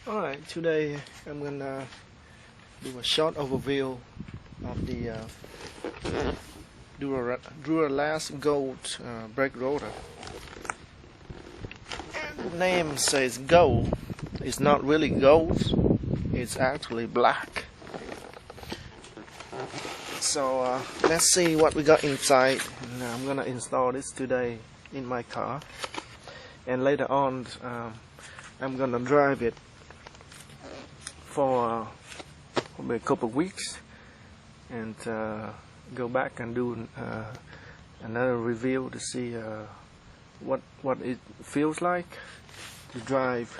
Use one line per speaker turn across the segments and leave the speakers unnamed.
Alright, today I'm gonna do a short overview of the Duralast Gold brake rotor. The name says gold. It's not really gold, it's actually black. So let's see what we got inside. And I'm gonna install this today in my car, and later on I'm gonna drive it for probably a couple of weeks and go back and do another review to see what it feels like to drive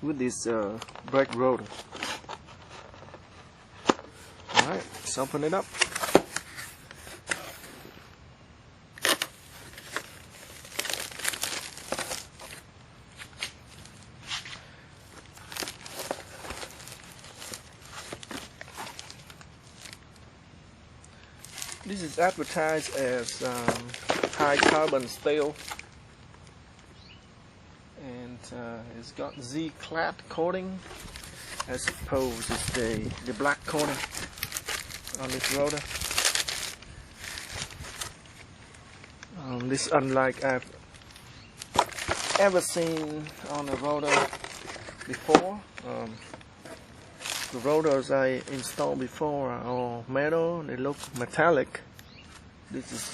with this brake rotor. Alright, let's open it up. This is advertised as high carbon steel, and it's got Z-clad coating. I suppose it's the black coating on this rotor. This is unlike I've ever seen on a rotor before. The rotors I installed before are all metal, they look metallic. This is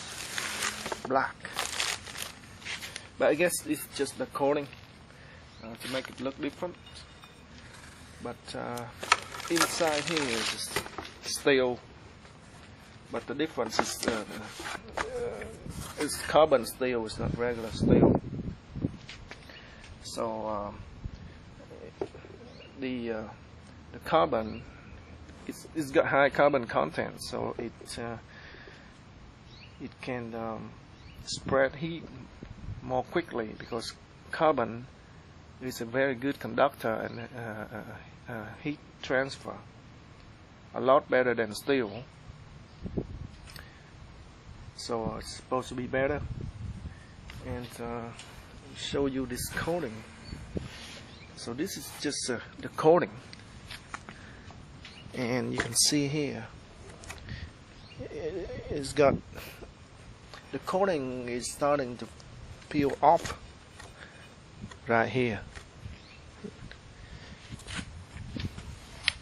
black. But I guess it's just the coating to make it look different. But inside here is just steel. But the difference is it's carbon steel, it's not regular steel. So the carbon, it's got high carbon content, so it can spread heat more quickly, because carbon is a very good conductor and heat transfer, a lot better than steel. So it's supposed to be better. And show you this coating. So this is just the coating. And you can see here it's got the coating is starting to peel off right here.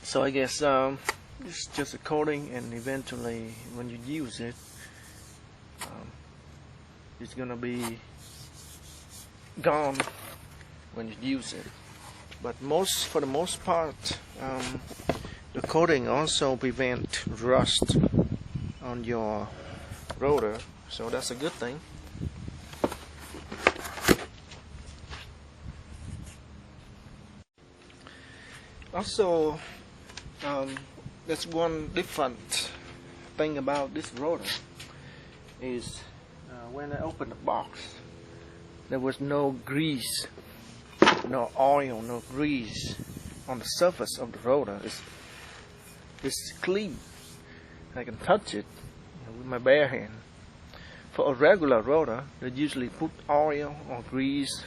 So I guess it's just a coating, and eventually when you use it, it's gonna be gone when you use it. But for the most part, the coating also prevents rust on your rotor, so that's a good thing. Also, there's one different thing about this rotor is when I opened the box, there was no grease, no oil, no grease on the surface of the rotor. It's clean. I can touch it with my bare hand. For a regular rotor, they usually put oil or grease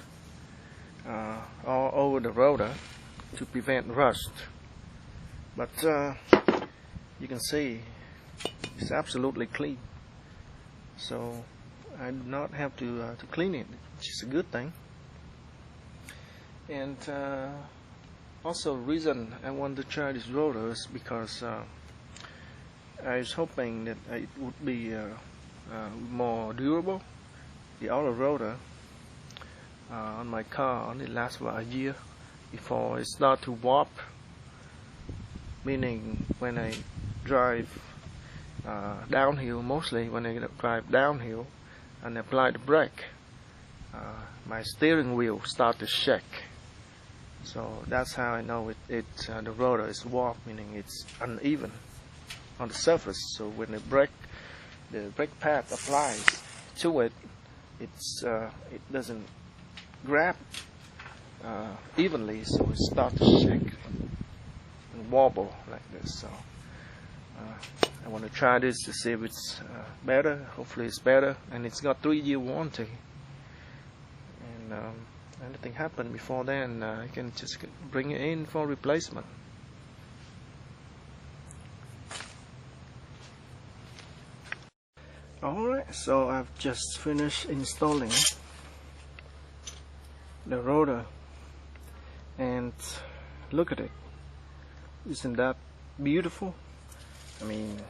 all over the rotor to prevent rust. But you can see it's absolutely clean. So I do not have to clean it, which is a good thing. And also, the reason I wanted to try this rotor is because I was hoping that it would be more durable. The other rotor on my car only lasts about a year before it starts to warp, meaning when I drive downhill, mostly when I drive downhill and apply the brake, my steering wheel starts to shake. So that's how I know the rotor is warped, meaning it's uneven on the surface. So when the brake pad applies to it, it doesn't grab evenly, so it starts to shake and wobble like this. So I want to try this to see if it's better. Hopefully it's better, and it's got 3-year warranty. And anything happen before then, you can just bring it in for replacement. Alright, so I've just finished installing the rotor, and look at it. Isn't that beautiful? I mean,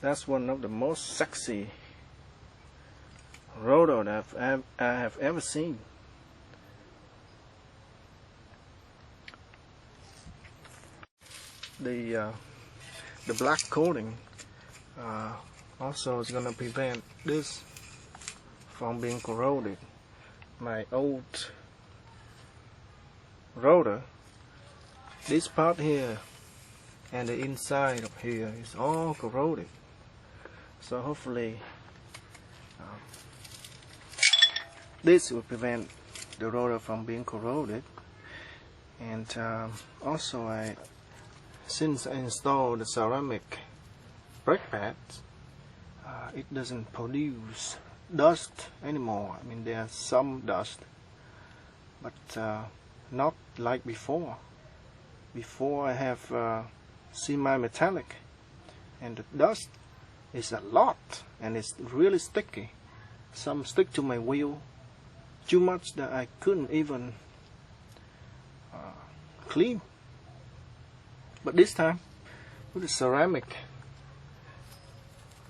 that's one of the most sexy rotor that I have ever seen. The black coating also is going to prevent this from being corroded. My old rotor, this part here and the inside of here is all corroded, so hopefully this will prevent the rotor from being corroded. And also, since I installed the ceramic brake pads, it doesn't produce dust anymore. I mean, there's some dust, but not like before. Before, I have semi-metallic, and the dust is a lot, and it's really sticky. Some stick to my wheel too much that I couldn't even clean. But this time, with the ceramic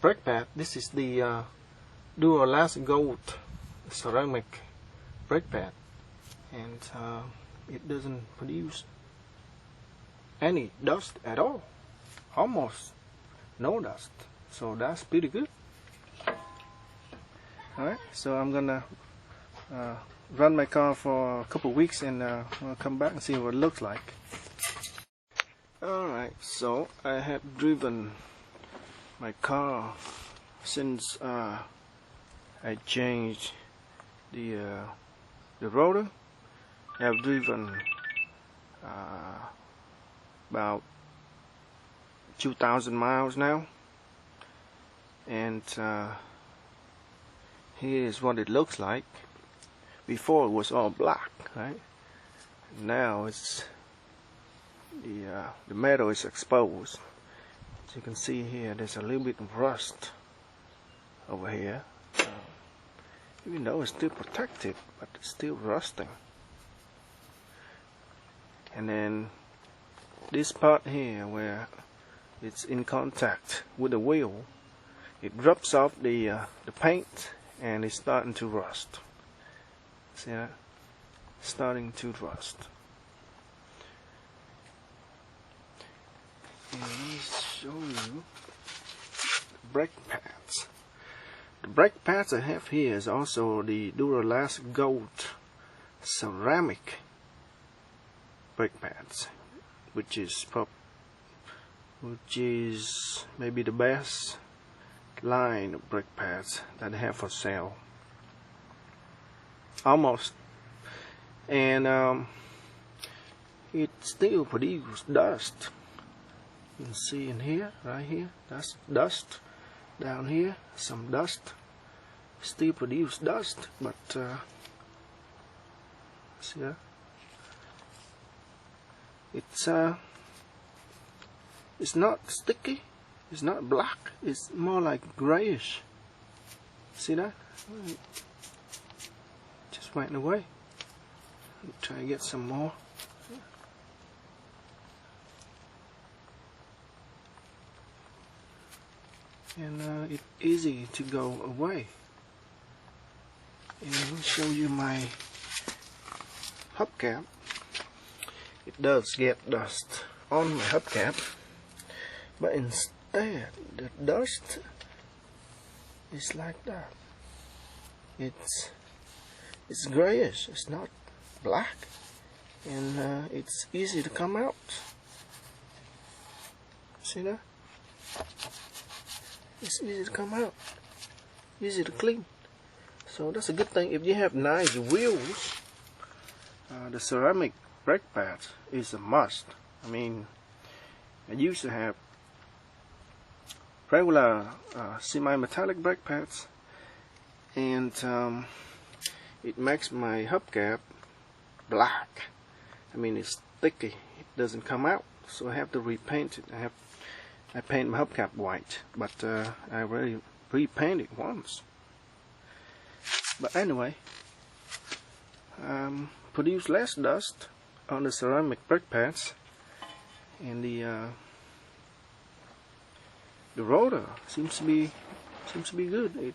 brake pad, this is the Duralast Gold ceramic brake pad, and it doesn't produce any dust at all, almost no dust, so that's pretty good. Alright, so I'm gonna run my car for a couple weeks, and I'll come back and see what it looks like. Alright, so I have driven my car since I changed the rotor. I've driven about 2,000 miles now, and here's what it looks like. Before it was all black, right? Now it's the metal is exposed. As you can see here, there's a little bit of rust over here. Even though it's still protected, but it's still rusting. And then this part here, where it's in contact with the wheel, it drops off the paint, and it's starting to rust. See that? Starting to rust. And let me show you the brake pads. The brake pads I have here is also the Duralast Gold ceramic brake pads, which is maybe the best line of brake pads that I have for sale. Almost. And it still produces dust. You can see in here, right here, that's dust. Down here, some dust. Still produce dust, but see that? It's not sticky. It's not black. It's more like grayish. See that? Just went away. Try to get some more. And it's easy to go away. And I'll show you my hubcap. It does get dust on my hubcap, but instead the dust is like that. It's grayish. It's not black, and it's easy to come out. See that? It's easy to come out, easy to clean. So that's a good thing. If you have nice wheels, the ceramic brake pad is a must. I mean, I used to have regular semi-metallic brake pads, and it makes my hubcap black. I mean, it's sticky, it doesn't come out, so I have to repaint it. I paint my hubcap white, but I already repainted it once. But anyway, produce less dust on the ceramic brake pads, and the rotor seems to be good. It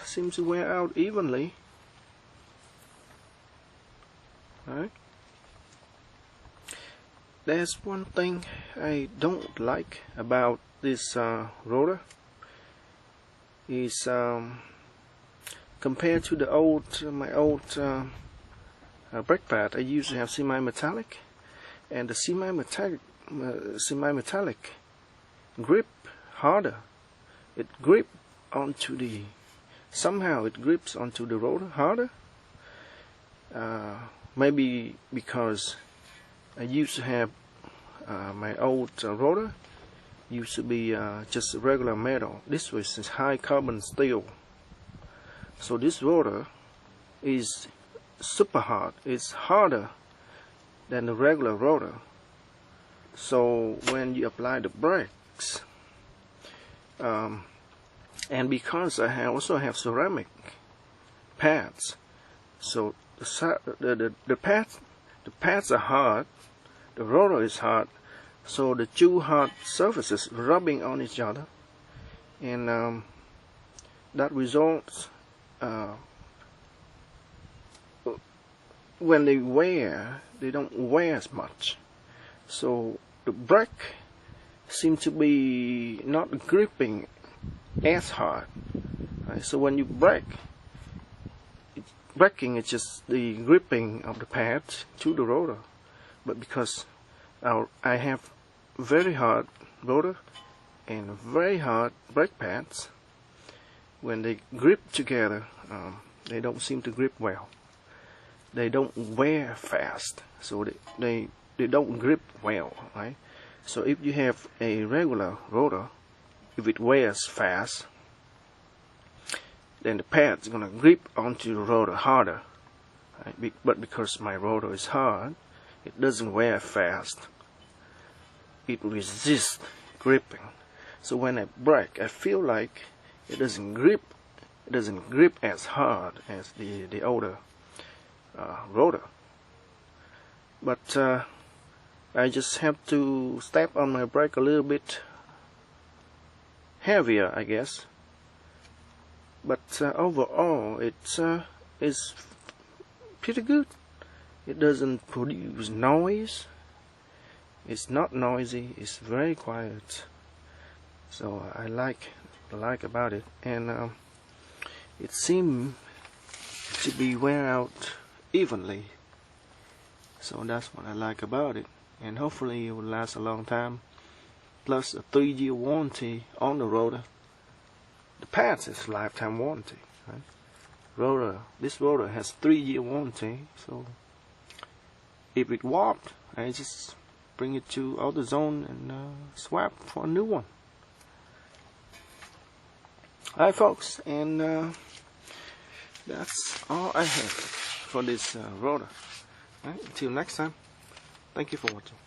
seems to wear out evenly. Alright. There's one thing I don't like about this rotor is compared to the my old brake pad. I used to have semi-metallic, and the semi-metallic grip harder. It grips onto the rotor harder. Maybe because I used to have my old rotor used to be just regular metal. This was high carbon steel. So this rotor is super hard. It's harder than the regular rotor. So when you apply the brakes, and because I also have ceramic pads, so the pads are hard, the rotor is hard, so the two hard surfaces rubbing on each other, and that results when they wear, they don't wear as much. So the brake seems to be not gripping as hard. Right? So when you brake, braking is just the gripping of the pads to the rotor. But because I have very hard rotor and very hard brake pads, when they grip together, they don't seem to grip well. They don't wear fast, so they don't grip well, right? So if you have a regular rotor, if it wears fast, then the pad's gonna grip onto the rotor harder, right? But because my rotor is hard, it doesn't wear fast. It resists gripping. So when I brake, I feel like it doesn't grip as hard as the older rotor. But I just have to step on my brake a little bit heavier, I guess. But overall, it's pretty good. It doesn't produce noise. It's not noisy. It's very quiet. So I like about it, and it seems to be wear out evenly. So that's what I like about it, and hopefully it will last a long time. Plus a 3-year warranty on the rotor. The pads is lifetime warranty. Right? This rotor has 3-year warranty. So if it warped, I just bring it to AutoZone and swap for a new one. Alright, folks, and that's all I have for this rotor. Right, until next time, thank you for watching.